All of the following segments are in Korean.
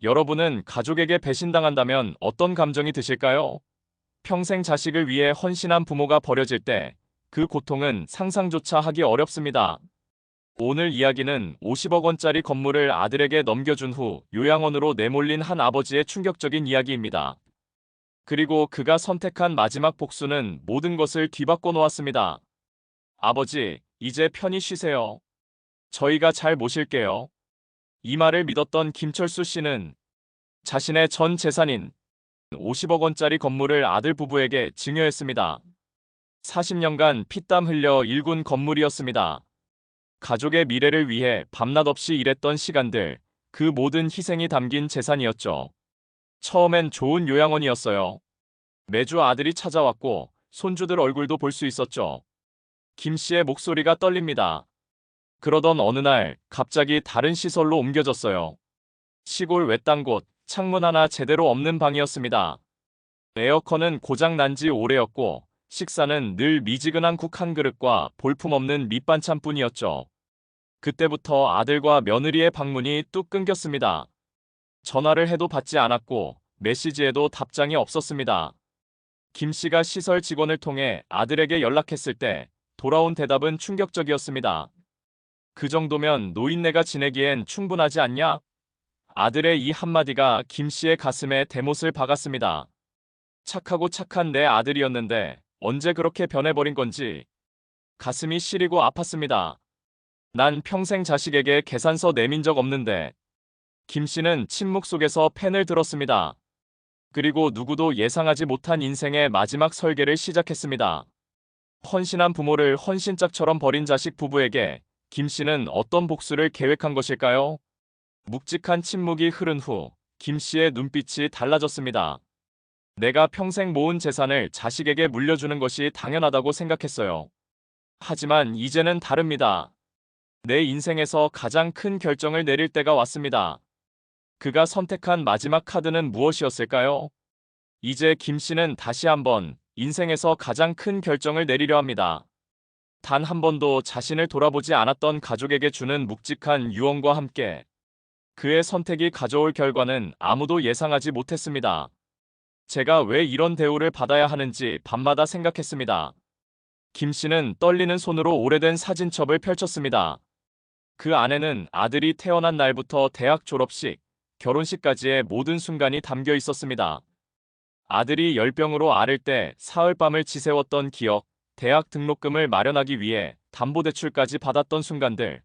여러분은 가족에게 배신당한다면 어떤 감정이 드실까요? 평생 자식을 위해 헌신한 부모가 버려질 때 그 고통은 상상조차 하기 어렵습니다. 오늘 이야기는 50억 원짜리 건물을 아들에게 넘겨준 후 요양원으로 내몰린 한 아버지의 충격적인 이야기입니다. 그리고 그가 선택한 마지막 복수는 모든 것을 뒤바꿔 놓았습니다. 아버지, 이제 편히 쉬세요. 저희가 잘 모실게요. 이 말을 믿었던 김철수 씨는 자신의 전 재산인 50억 원짜리 건물을 아들 부부에게 증여했습니다. 40년간 피땀 흘려 일군 건물이었습니다. 가족의 미래를 위해 밤낮 없이 일했던 시간들, 그 모든 희생이 담긴 재산이었죠. 처음엔 좋은 요양원이었어요. 매주 아들이 찾아왔고 손주들 얼굴도 볼 수 있었죠. 김 씨의 목소리가 떨립니다. 그러던 어느 날 갑자기 다른 시설로 옮겨졌어요. 시골 외딴 곳, 창문 하나 제대로 없는 방이었습니다. 에어컨은 고장 난 지 오래였고 식사는 늘 미지근한 국 한 그릇과 볼품없는 밑반찬뿐이었죠. 그때부터 아들과 며느리의 방문이 뚝 끊겼습니다. 전화를 해도 받지 않았고 메시지에도 답장이 없었습니다. 김 씨가 시설 직원을 통해 아들에게 연락했을 때 돌아온 대답은 충격적이었습니다. 그 정도면 노인네가 지내기엔 충분하지 않냐? 아들의 이 한마디가 김 씨의 가슴에 대못을 박았습니다. 착하고 착한 내 아들이었는데 언제 그렇게 변해버린 건지 가슴이 시리고 아팠습니다. 난 평생 자식에게 계산서 내민 적 없는데. 김 씨는 침묵 속에서 펜을 들었습니다. 그리고 누구도 예상하지 못한 인생의 마지막 설계를 시작했습니다. 헌신한 부모를 헌신짝처럼 버린 자식 부부에게 김 씨는 어떤 복수를 계획한 것일까요? 묵직한 침묵이 흐른 후 김 씨의 눈빛이 달라졌습니다. 내가 평생 모은 재산을 자식에게 물려주는 것이 당연하다고 생각했어요. 하지만 이제는 다릅니다. 내 인생에서 가장 큰 결정을 내릴 때가 왔습니다. 그가 선택한 마지막 카드는 무엇이었을까요? 이제 김 씨는 다시 한번 인생에서 가장 큰 결정을 내리려 합니다. 단 한 번도 자신을 돌아보지 않았던 가족에게 주는 묵직한 유언과 함께 그의 선택이 가져올 결과는 아무도 예상하지 못했습니다. 제가 왜 이런 대우를 받아야 하는지 밤마다 생각했습니다. 김 씨는 떨리는 손으로 오래된 사진첩을 펼쳤습니다. 그 안에는 아들이 태어난 날부터 대학 졸업식, 결혼식까지의 모든 순간이 담겨 있었습니다. 아들이 열병으로 앓을 때 사흘밤을 지새웠던 기억, 대학 등록금을 마련하기 위해 담보대출까지 받았던 순간들.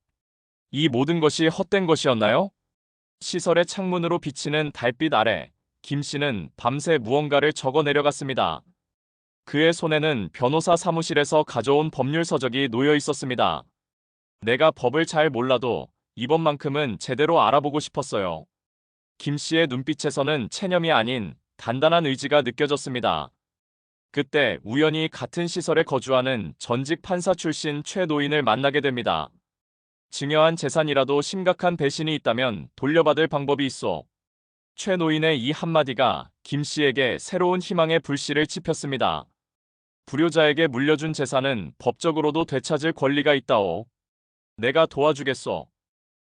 이 모든 것이 헛된 것이었나요? 시설의 창문으로 비치는 달빛 아래 김 씨는 밤새 무언가를 적어 내려갔습니다. 그의 손에는 변호사 사무실에서 가져온 법률 서적이 놓여 있었습니다. 내가 법을 잘 몰라도 이번만큼은 제대로 알아보고 싶었어요. 김 씨의 눈빛에서는 체념이 아닌 단단한 의지가 느껴졌습니다. 그때 우연히 같은 시설에 거주하는 전직 판사 출신 최 노인을 만나게 됩니다. 증여한 재산이라도 심각한 배신이 있다면 돌려받을 방법이 있어. 최 노인의 이 한마디가 김 씨에게 새로운 희망의 불씨를 지폈습니다. 불효자에게 물려준 재산은 법적으로도 되찾을 권리가 있다오. 내가 도와주겠소.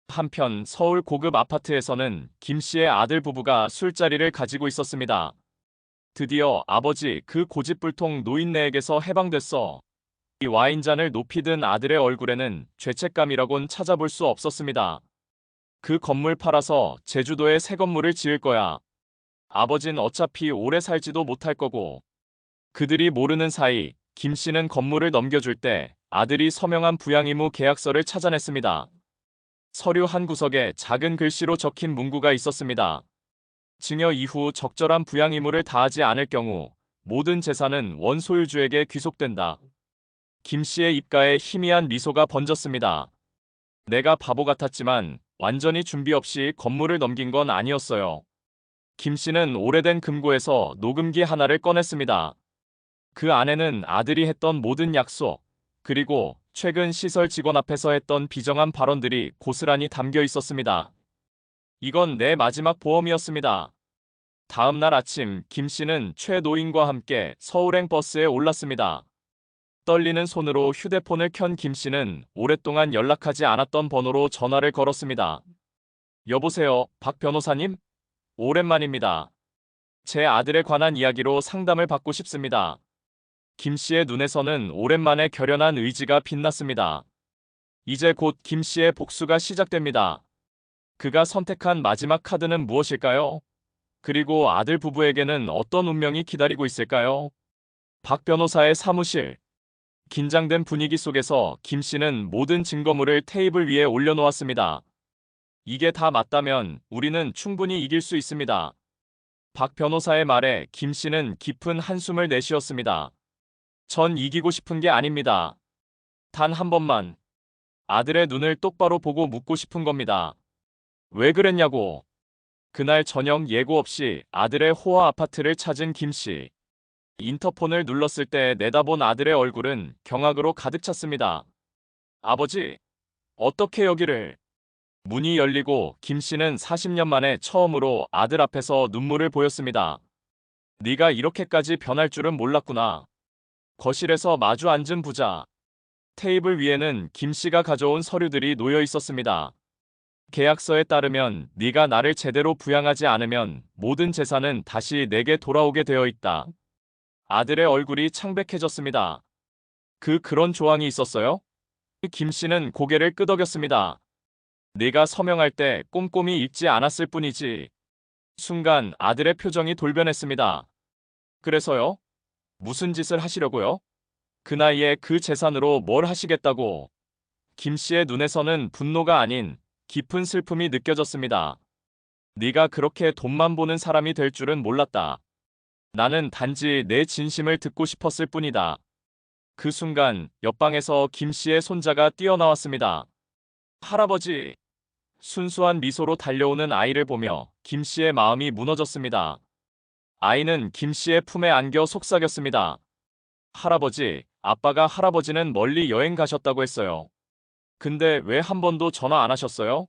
한편 서울 고급 아파트에서는 김 씨의 아들 부부가 술자리를 가지고 있었습니다. 드디어 아버지 그 고집불통 노인네에게서 해방됐어. 이 와인잔을 높이 든 아들의 얼굴에는 죄책감이라곤 찾아볼 수 없었습니다. 그 건물 팔아서 제주도에 새 건물을 지을 거야. 아버진 어차피 오래 살지도 못할 거고. 그들이 모르는 사이 김 씨는 건물을 넘겨줄 때 아들이 서명한 부양의무 계약서를 찾아냈습니다. 서류 한 구석에 작은 글씨로 적힌 문구가 있었습니다. 증여 이후 적절한 부양 의무를 다하지 않을 경우 모든 재산은 원소유주에게 귀속된다. 김 씨의 입가에 희미한 미소가 번졌습니다. 내가 바보 같았지만 완전히 준비 없이 건물을 넘긴 건 아니었어요. 김 씨는 오래된 금고에서 녹음기 하나를 꺼냈습니다. 그 안에는 아들이 했던 모든 약속, 그리고 최근 시설 직원 앞에서 했던 비정한 발언들이 고스란히 담겨 있었습니다. 이건 내 마지막 보험이었습니다. 다음 날 아침 김 씨는 최 노인과 함께 서울행 버스에 올랐습니다. 떨리는 손으로 휴대폰을 켠 김 씨는 오랫동안 연락하지 않았던 번호로 전화를 걸었습니다. 여보세요, 박 변호사님? 오랜만입니다. 제 아들에 관한 이야기로 상담을 받고 싶습니다. 김 씨의 눈에서는 오랜만에 결연한 의지가 빛났습니다. 이제 곧 김 씨의 복수가 시작됩니다. 그가 선택한 마지막 카드는 무엇일까요? 그리고 아들 부부에게는 어떤 운명이 기다리고 있을까요? 박 변호사의 사무실. 긴장된 분위기 속에서 김 씨는 모든 증거물을 테이블 위에 올려놓았습니다. 이게 다 맞다면 우리는 충분히 이길 수 있습니다. 박 변호사의 말에 김 씨는 깊은 한숨을 내쉬었습니다. 전 이기고 싶은 게 아닙니다. 단 한 번만 아들의 눈을 똑바로 보고 묻고 싶은 겁니다. 왜 그랬냐고. 그날 저녁 예고 없이 아들의 호화 아파트를 찾은 김 씨. 인터폰을 눌렀을 때 내다본 아들의 얼굴은 경악으로 가득 찼습니다. 아버지, 어떻게 여기를? 문이 열리고 김 씨는 40년 만에 처음으로 아들 앞에서 눈물을 보였습니다. 네가 이렇게까지 변할 줄은 몰랐구나. 거실에서 마주 앉은 부자. 테이블 위에는 김 씨가 가져온 서류들이 놓여 있었습니다. 계약서에 따르면 네가 나를 제대로 부양하지 않으면 모든 재산은 다시 내게 돌아오게 되어 있다. 아들의 얼굴이 창백해졌습니다. 그런 조항이 있었어요? 김 씨는 고개를 끄덕였습니다. 네가 서명할 때 꼼꼼히 읽지 않았을 뿐이지. 순간 아들의 표정이 돌변했습니다. 그래서요? 무슨 짓을 하시려고요? 그 나이에 그 재산으로 뭘 하시겠다고. 김 씨의 눈에서는 분노가 아닌 깊은 슬픔이 느껴졌습니다. 네가 그렇게 돈만 보는 사람이 될 줄은 몰랐다. 나는 단지 내 진심을 듣고 싶었을 뿐이다. 그 순간 옆방에서 김 씨의 손자가 뛰어나왔습니다. 할아버지. 순수한 미소로 달려오는 아이를 보며 김 씨의 마음이 무너졌습니다. 아이는 김 씨의 품에 안겨 속삭였습니다. 할아버지, 아빠가 할아버지는 멀리 여행 가셨다고 했어요. 근데 왜 한 번도 전화 안 하셨어요?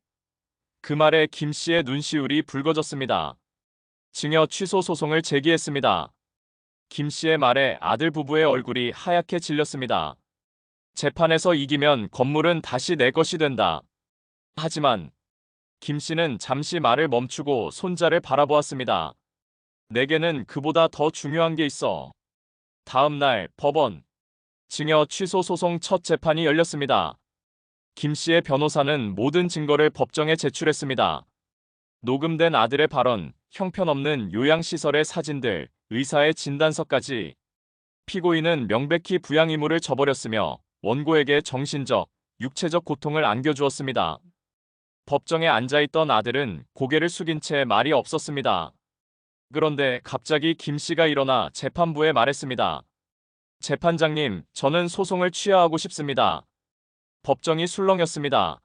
그 말에 김 씨의 눈시울이 붉어졌습니다. 증여 취소 소송을 제기했습니다. 김 씨의 말에 아들 부부의 얼굴이 하얗게 질렸습니다. 재판에서 이기면 건물은 다시 내 것이 된다. 하지만 김 씨는 잠시 말을 멈추고 손자를 바라보았습니다. 내게는 그보다 더 중요한 게 있어. 다음 날 법원. 증여 취소 소송 첫 재판이 열렸습니다. 김 씨의 변호사는 모든 증거를 법정에 제출했습니다. 녹음된 아들의 발언, 형편없는 요양시설의 사진들, 의사의 진단서까지. 피고인은 명백히 부양 의무를 저버렸으며 원고에게 정신적, 육체적 고통을 안겨주었습니다. 법정에 앉아있던 아들은 고개를 숙인 채 말이 없었습니다. 그런데 갑자기 김 씨가 일어나 재판부에 말했습니다. 재판장님, 저는 소송을 취하하고 싶습니다. 법정이 술렁였습니다.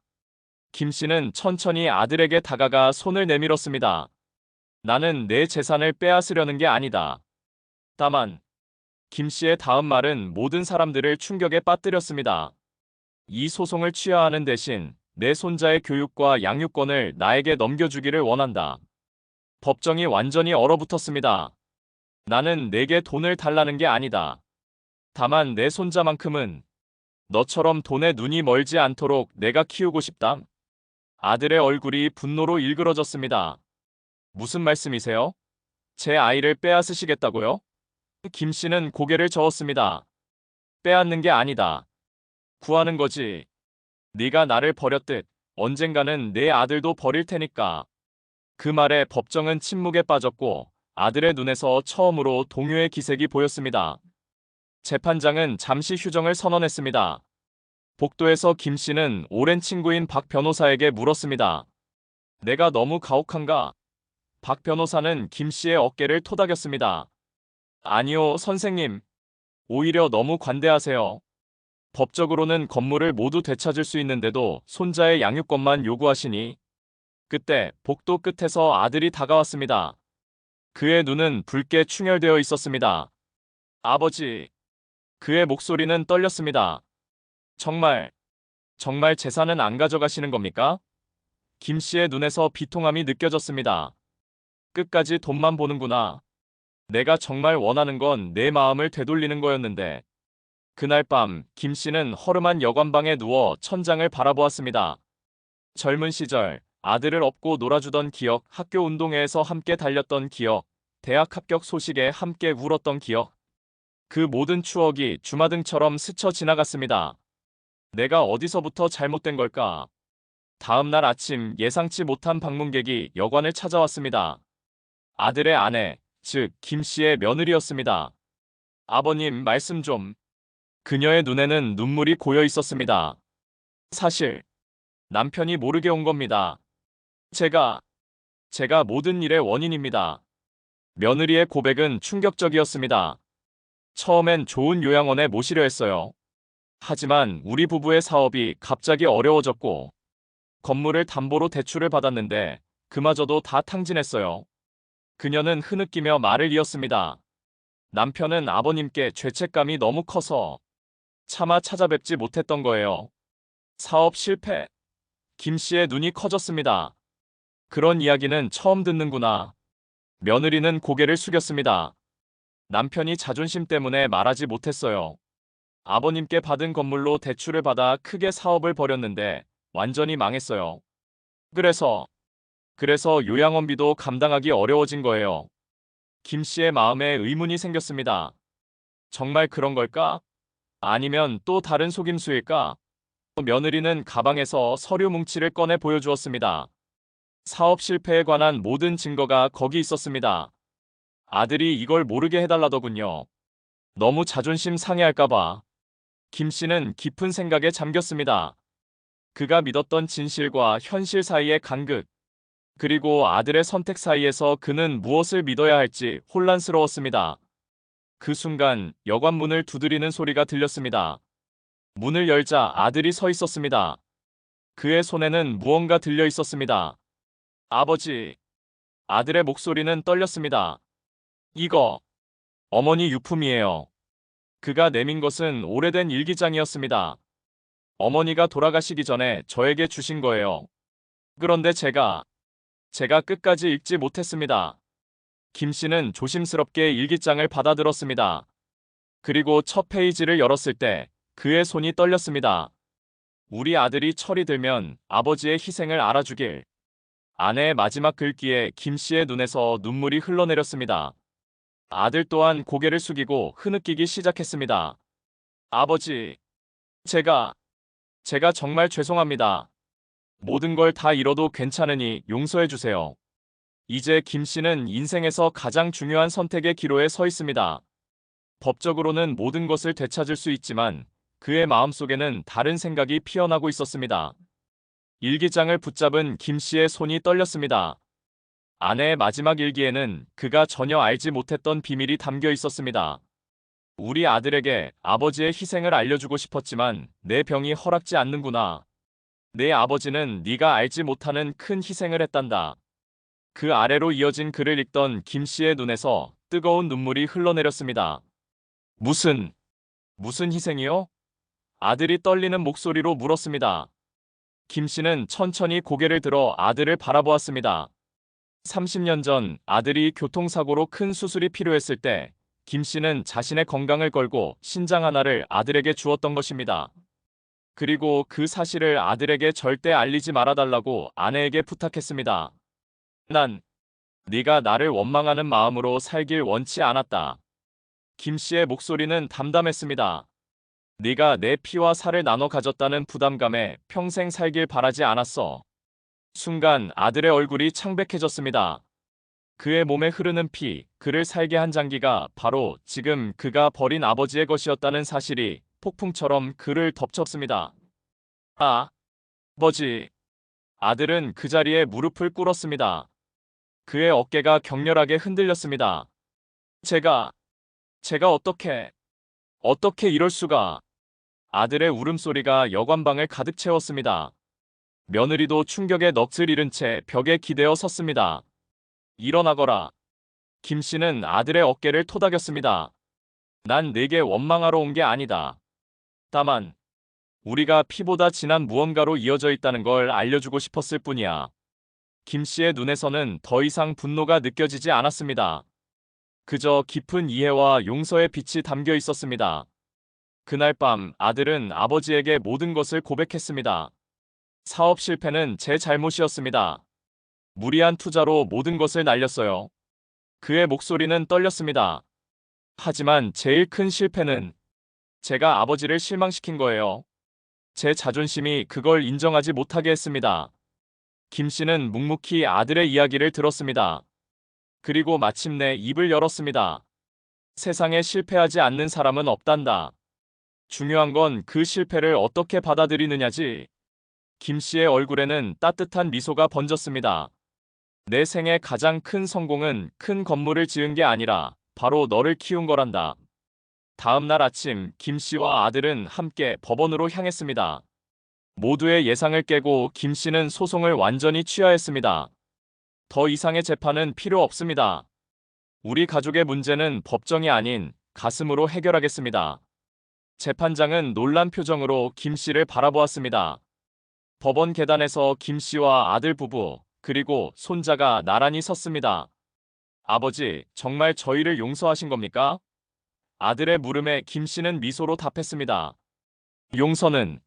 김 씨는 천천히 아들에게 다가가 손을 내밀었습니다. 나는 내 재산을 빼앗으려는 게 아니다. 다만, 김 씨의 다음 말은 모든 사람들을 충격에 빠뜨렸습니다. 이 소송을 취하하는 대신 내 손자의 교육과 양육권을 나에게 넘겨주기를 원한다. 법정이 완전히 얼어붙었습니다. 나는 내게 돈을 달라는 게 아니다. 다만 내 손자만큼은 너처럼 돈에 눈이 멀지 않도록 내가 키우고 싶다. 아들의 얼굴이 분노로 일그러졌습니다. 무슨 말씀이세요? 제 아이를 빼앗으시겠다고요? 김 씨는 고개를 저었습니다. 빼앗는 게 아니다. 구하는 거지. 네가 나를 버렸듯 언젠가는 내 아들도 버릴 테니까. 그 말에 법정은 침묵에 빠졌고 아들의 눈에서 처음으로 동요의 기색이 보였습니다. 재판장은 잠시 휴정을 선언했습니다. 복도에서 김 씨는 오랜 친구인 박 변호사에게 물었습니다. 내가 너무 가혹한가? 박 변호사는 김 씨의 어깨를 토닥였습니다. 아니요, 선생님. 오히려 너무 관대하세요. 법적으로는 건물을 모두 되찾을 수 있는데도 손자의 양육권만 요구하시니. 그때 복도 끝에서 아들이 다가왔습니다. 그의 눈은 붉게 충혈되어 있었습니다. 아버지. 그의 목소리는 떨렸습니다. 정말 재산은 안 가져가시는 겁니까? 김 씨의 눈에서 비통함이 느껴졌습니다. 끝까지 돈만 보는구나. 내가 정말 원하는 건 내 마음을 되돌리는 거였는데. 그날 밤 김 씨는 허름한 여관방에 누워 천장을 바라보았습니다. 젊은 시절 아들을 업고 놀아주던 기억, 학교 운동회에서 함께 달렸던 기억, 대학 합격 소식에 함께 울었던 기억. 그 모든 추억이 주마등처럼 스쳐 지나갔습니다. 내가 어디서부터 잘못된 걸까? 다음 날 아침 예상치 못한 방문객이 여관을 찾아왔습니다. 아들의 아내, 즉 김 씨의 며느리였습니다. 아버님, 말씀 좀. 그녀의 눈에는 눈물이 고여 있었습니다. 사실 남편이 모르게 온 겁니다. 제가 모든 일의 원인입니다. 며느리의 고백은 충격적이었습니다. 처음엔 좋은 요양원에 모시려 했어요. 하지만 우리 부부의 사업이 갑자기 어려워졌고 건물을 담보로 대출을 받았는데 그마저도 다 탕진했어요. 그녀는 흐느끼며 말을 이었습니다. 남편은 아버님께 죄책감이 너무 커서 차마 찾아뵙지 못했던 거예요. 사업 실패. 김 씨의 눈이 커졌습니다. 그런 이야기는 처음 듣는구나. 며느리는 고개를 숙였습니다. 남편이 자존심 때문에 말하지 못했어요. 아버님께 받은 건물로 대출을 받아 크게 사업을 벌였는데 완전히 망했어요. 그래서 요양원비도 감당하기 어려워진 거예요. 김 씨의 마음에 의문이 생겼습니다. 정말 그런 걸까? 아니면 또 다른 속임수일까? 며느리는 가방에서 서류 뭉치를 꺼내 보여주었습니다. 사업 실패에 관한 모든 증거가 거기 있었습니다. 아들이 이걸 모르게 해달라더군요. 너무 자존심 상해할까봐. 김 씨는 깊은 생각에 잠겼습니다. 그가 믿었던 진실과 현실 사이의 간극, 그리고 아들의 선택 사이에서 그는 무엇을 믿어야 할지 혼란스러웠습니다. 그 순간 여관 문을 두드리는 소리가 들렸습니다. 문을 열자 아들이 서 있었습니다. 그의 손에는 무언가 들려 있었습니다. 아버지. 아들의 목소리는 떨렸습니다. 이거 어머니 유품이에요. 그가 내민 것은 오래된 일기장이었습니다. 어머니가 돌아가시기 전에 저에게 주신 거예요. 그런데 제가 끝까지 읽지 못했습니다. 김 씨는 조심스럽게 일기장을 받아들었습니다. 그리고 첫 페이지를 열었을 때 그의 손이 떨렸습니다. 우리 아들이 철이 들면 아버지의 희생을 알아주길. 아내의 마지막 글귀에 김 씨의 눈에서 눈물이 흘러내렸습니다. 아들 또한 고개를 숙이고 흐느끼기 시작했습니다. 아버지, 제가 정말 죄송합니다. 모든 걸 다 잃어도 괜찮으니 용서해 주세요. 이제 김 씨는 인생에서 가장 중요한 선택의 기로에 서 있습니다. 법적으로는 모든 것을 되찾을 수 있지만 그의 마음속에는 다른 생각이 피어나고 있었습니다. 일기장을 붙잡은 김 씨의 손이 떨렸습니다. 아내의 마지막 일기에는 그가 전혀 알지 못했던 비밀이 담겨 있었습니다. 우리 아들에게 아버지의 희생을 알려주고 싶었지만 내 병이 허락지 않는구나. 내 아버지는 네가 알지 못하는 큰 희생을 했단다. 그 아래로 이어진 글을 읽던 김 씨의 눈에서 뜨거운 눈물이 흘러내렸습니다. 무슨 희생이요? 아들이 떨리는 목소리로 물었습니다. 김 씨는 천천히 고개를 들어 아들을 바라보았습니다. 30년 전 아들이 교통사고로 큰 수술이 필요했을 때 김 씨는 자신의 건강을 걸고 신장 하나를 아들에게 주었던 것입니다. 그리고 그 사실을 아들에게 절대 알리지 말아달라고 아내에게 부탁했습니다. 난 네가 나를 원망하는 마음으로 살길 원치 않았다. 김 씨의 목소리는 담담했습니다. 네가 내 피와 살을 나눠 가졌다는 부담감에 평생 살길 바라지 않았어. 순간 아들의 얼굴이 창백해졌습니다. 그의 몸에 흐르는 피, 그를 살게 한 장기가 바로 지금 그가 버린 아버지의 것이었다는 사실이 폭풍처럼 그를 덮쳤습니다. 아, 아버지. 아들은 그 자리에 무릎을 꿇었습니다. 그의 어깨가 격렬하게 흔들렸습니다. 제가 어떻게 이럴 수가. 아들의 울음소리가 여관방을 가득 채웠습니다. 며느리도 충격에 넋을 잃은 채 벽에 기대어 섰습니다. 일어나거라. 김 씨는 아들의 어깨를 토닥였습니다. 난 네게 원망하러 온 게 아니다. 다만 우리가 피보다 진한 무언가로 이어져 있다는 걸 알려주고 싶었을 뿐이야. 김 씨의 눈에서는 더 이상 분노가 느껴지지 않았습니다. 그저 깊은 이해와 용서의 빛이 담겨 있었습니다. 그날 밤 아들은 아버지에게 모든 것을 고백했습니다. 사업 실패는 제 잘못이었습니다. 무리한 투자로 모든 것을 날렸어요. 그의 목소리는 떨렸습니다. 하지만 제일 큰 실패는 제가 아버지를 실망시킨 거예요. 제 자존심이 그걸 인정하지 못하게 했습니다. 김 씨는 묵묵히 아들의 이야기를 들었습니다. 그리고 마침내 입을 열었습니다. 세상에 실패하지 않는 사람은 없단다. 중요한 건 그 실패를 어떻게 받아들이느냐지. 김 씨의 얼굴에는 따뜻한 미소가 번졌습니다. 내 생애 가장 큰 성공은 큰 건물을 지은 게 아니라 바로 너를 키운 거란다. 다음 날 아침 김 씨와 아들은 함께 법원으로 향했습니다. 모두의 예상을 깨고 김 씨는 소송을 완전히 취하했습니다. 더 이상의 재판은 필요 없습니다. 우리 가족의 문제는 법정이 아닌 가슴으로 해결하겠습니다. 재판장은 놀란 표정으로 김 씨를 바라보았습니다. 법원 계단에서 김 씨와 아들 부부, 그리고 손자가 나란히 섰습니다. 아버지, 정말 저희를 용서하신 겁니까? 아들의 물음에 김 씨는 미소로 답했습니다. 용서는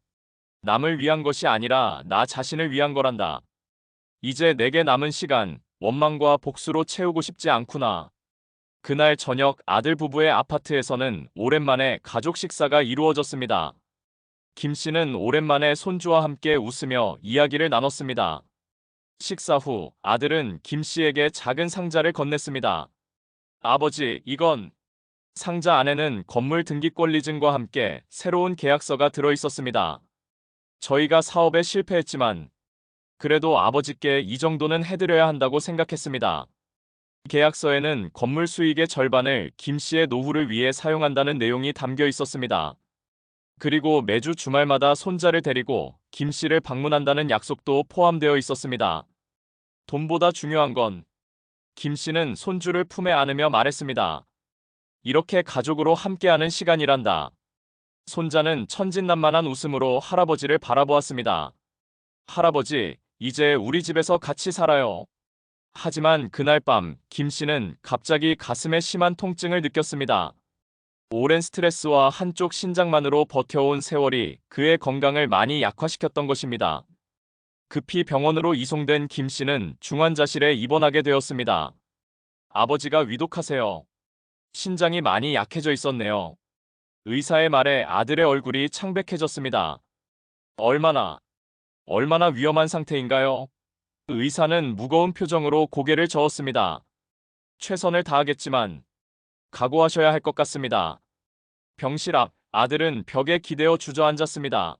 남을 위한 것이 아니라 나 자신을 위한 거란다. 이제 내게 남은 시간, 원망과 복수로 채우고 싶지 않구나. 그날 저녁 아들 부부의 아파트에서는 오랜만에 가족 식사가 이루어졌습니다. 김 씨는 오랜만에 손주와 함께 웃으며 이야기를 나눴습니다. 식사 후 아들은 김 씨에게 작은 상자를 건넸습니다. 아버지, 이건... 상자 안에는 건물 등기권리증과 함께 새로운 계약서가 들어 있었습니다. 저희가 사업에 실패했지만 그래도 아버지께 이 정도는 해드려야 한다고 생각했습니다. 계약서에는 건물 수익의 절반을 김 씨의 노후를 위해 사용한다는 내용이 담겨 있었습니다. 그리고 매주 주말마다 손자를 데리고 김 씨를 방문한다는 약속도 포함되어 있었습니다. 돈보다 중요한 건 김 씨는 손주를 품에 안으며 말했습니다. 이렇게 가족으로 함께하는 시간이란다. 손자는 천진난만한 웃음으로 할아버지를 바라보았습니다. 할아버지, 이제 우리 집에서 같이 살아요. 하지만 그날 밤 김 씨는 갑자기 가슴에 심한 통증을 느꼈습니다. 오랜 스트레스와 한쪽 신장만으로 버텨온 세월이 그의 건강을 많이 약화시켰던 것입니다. 급히 병원으로 이송된 김 씨는 중환자실에 입원하게 되었습니다. 아버지가 위독하세요. 신장이 많이 약해져 있었네요. 의사의 말에 아들의 얼굴이 창백해졌습니다. 얼마나 위험한 상태인가요? 의사는 무거운 표정으로 고개를 저었습니다. 최선을 다하겠지만 각오하셔야 할 것 같습니다. 병실 앞 아들은 벽에 기대어 주저앉았습니다.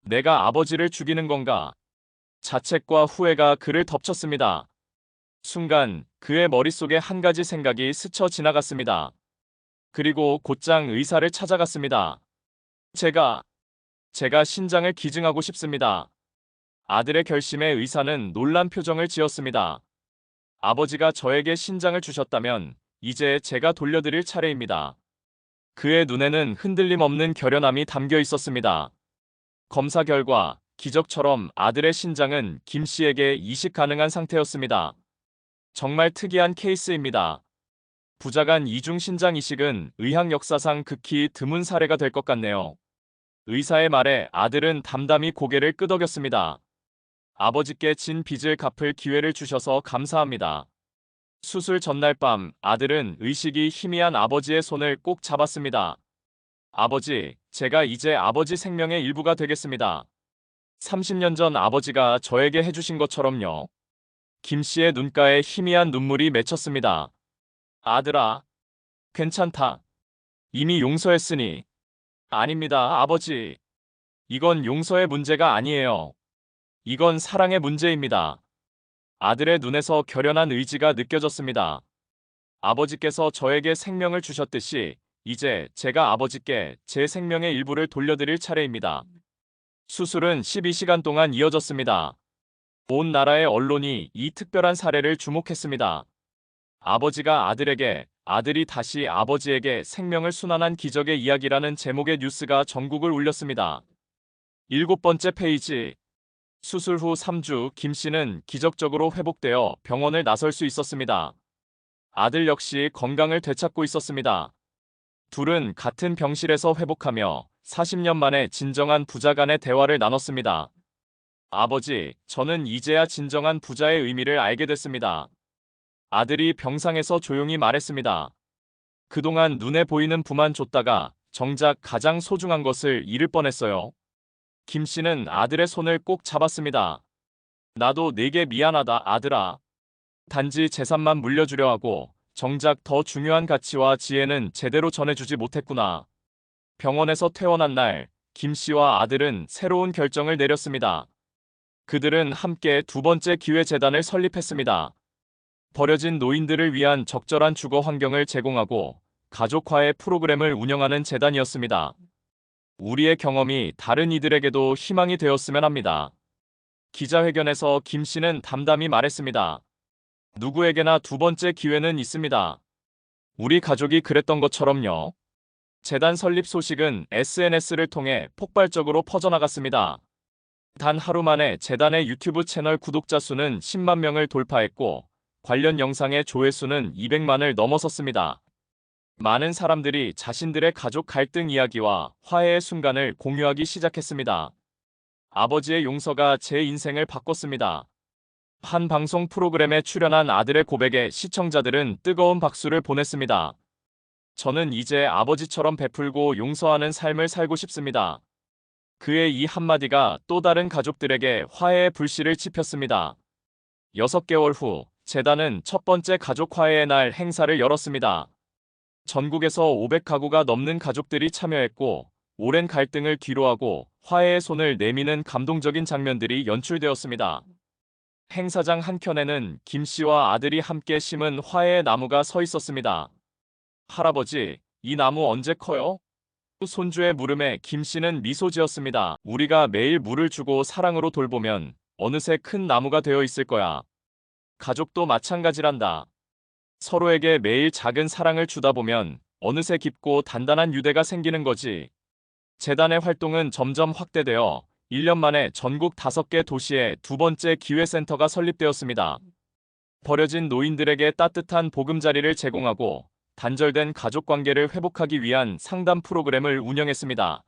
내가 아버지를 죽이는 건가? 자책과 후회가 그를 덮쳤습니다. 순간 그의 머릿속에 한 가지 생각이 스쳐 지나갔습니다. 그리고 곧장 의사를 찾아갔습니다. 제가 신장을 기증하고 싶습니다. 아들의 결심에 의사는 놀란 표정을 지었습니다. 아버지가 저에게 신장을 주셨다면 이제 제가 돌려드릴 차례입니다. 그의 눈에는 흔들림 없는 결연함이 담겨 있었습니다. 검사 결과 기적처럼 아들의 신장은 김 씨에게 이식 가능한 상태였습니다. 정말 특이한 케이스입니다. 부자간 이중 신장 이식은 의학 역사상 극히 드문 사례가 될 것 같네요. 의사의 말에 아들은 담담히 고개를 끄덕였습니다. 아버지께 진 빚을 갚을 기회를 주셔서 감사합니다. 수술 전날 밤 아들은 의식이 희미한 아버지의 손을 꼭 잡았습니다. 아버지, 제가 이제 아버지 생명의 일부가 되겠습니다. 30년 전 아버지가 저에게 해주신 것처럼요. 김 씨의 눈가에 희미한 눈물이 맺혔습니다. 아들아, 괜찮다. 이미 용서했으니. 아닙니다, 아버지. 이건 용서의 문제가 아니에요. 이건 사랑의 문제입니다. 아들의 눈에서 결연한 의지가 느껴졌습니다. 아버지께서 저에게 생명을 주셨듯이 이제 제가 아버지께 제 생명의 일부를 돌려드릴 차례입니다. 수술은 12시간 동안 이어졌습니다. 온 나라의 언론이 이 특별한 사례를 주목했습니다. 아버지가 아들에게, 아들이 다시 아버지에게 생명을 순환한 기적의 이야기라는 제목의 뉴스가 전국을 울렸습니다. 7번째 페이지. 수술 후 3주 김 씨는 기적적으로 회복되어 병원을 나설 수 있었습니다. 아들 역시 건강을 되찾고 있었습니다. 둘은 같은 병실에서 회복하며 40년 만에 진정한 부자 간의 대화를 나눴습니다. 아버지, 저는 이제야 진정한 부자의 의미를 알게 됐습니다. 아들이 병상에서 조용히 말했습니다. 그동안 눈에 보이는 부만 줬다가 정작 가장 소중한 것을 잃을 뻔했어요. 김 씨는 아들의 손을 꼭 잡았습니다. 나도 내게 미안하다, 아들아. 단지 재산만 물려주려 하고 정작 더 중요한 가치와 지혜는 제대로 전해주지 못했구나. 병원에서 퇴원한 날, 김 씨와 아들은 새로운 결정을 내렸습니다. 그들은 함께 두 번째 기회재단을 설립했습니다. 버려진 노인들을 위한 적절한 주거 환경을 제공하고 가족화해 프로그램을 운영하는 재단이었습니다. 우리의 경험이 다른 이들에게도 희망이 되었으면 합니다. 기자회견에서 김 씨는 담담히 말했습니다. 누구에게나 두 번째 기회는 있습니다. 우리 가족이 그랬던 것처럼요. 재단 설립 소식은 SNS를 통해 폭발적으로 퍼져나갔습니다. 단 하루 만에 재단의 유튜브 채널 구독자 수는 10만 명을 돌파했고 관련 영상의 조회수는 200만을 넘어섰습니다. 많은 사람들이 자신들의 가족 갈등 이야기와 화해의 순간을 공유하기 시작했습니다. 아버지의 용서가 제 인생을 바꿨습니다. 한 방송 프로그램에 출연한 아들의 고백에 시청자들은 뜨거운 박수를 보냈습니다. 저는 이제 아버지처럼 베풀고 용서하는 삶을 살고 싶습니다. 그의 이 한마디가 또 다른 가족들에게 화해의 불씨를 지폈습니다. 6개월 후, 재단은 첫 번째 가족 화해의 날 행사를 열었습니다. 전국에서 500가구가 넘는 가족들이 참여했고, 오랜 갈등을 뒤로하고 화해의 손을 내미는 감동적인 장면들이 연출되었습니다. 행사장 한켠에는 김 씨와 아들이 함께 심은 화해의 나무가 서 있었습니다. 할아버지, 이 나무 언제 커요? 손주의 물음에 김 씨는 미소 지었습니다. 우리가 매일 물을 주고 사랑으로 돌보면 어느새 큰 나무가 되어 있을 거야. 가족도 마찬가지란다. 서로에게 매일 작은 사랑을 주다 보면 어느새 깊고 단단한 유대가 생기는 거지. 재단의 활동은 점점 확대되어 1년 만에 전국 5개 도시에 두 번째 기회센터가 설립되었습니다. 버려진 노인들에게 따뜻한 보금자리를 제공하고 단절된 가족관계를 회복하기 위한 상담 프로그램을 운영했습니다.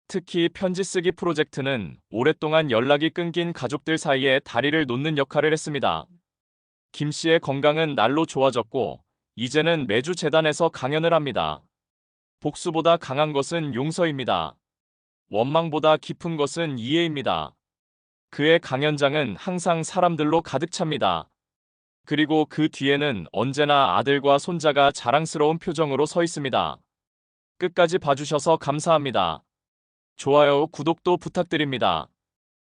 특히 편지 쓰기 프로젝트는 오랫동안 연락이 끊긴 가족들 사이에 다리를 놓는 역할을 했습니다. 김 씨의 건강은 날로 좋아졌고 이제는 매주 재단에서 강연을 합니다. 복수보다 강한 것은 용서입니다. 원망보다 깊은 것은 이해입니다. 그의 강연장은 항상 사람들로 가득 찹니다. 그리고 그 뒤에는 언제나 아들과 손자가 자랑스러운 표정으로 서 있습니다. 끝까지 봐주셔서 감사합니다. 좋아요, 구독도 부탁드립니다.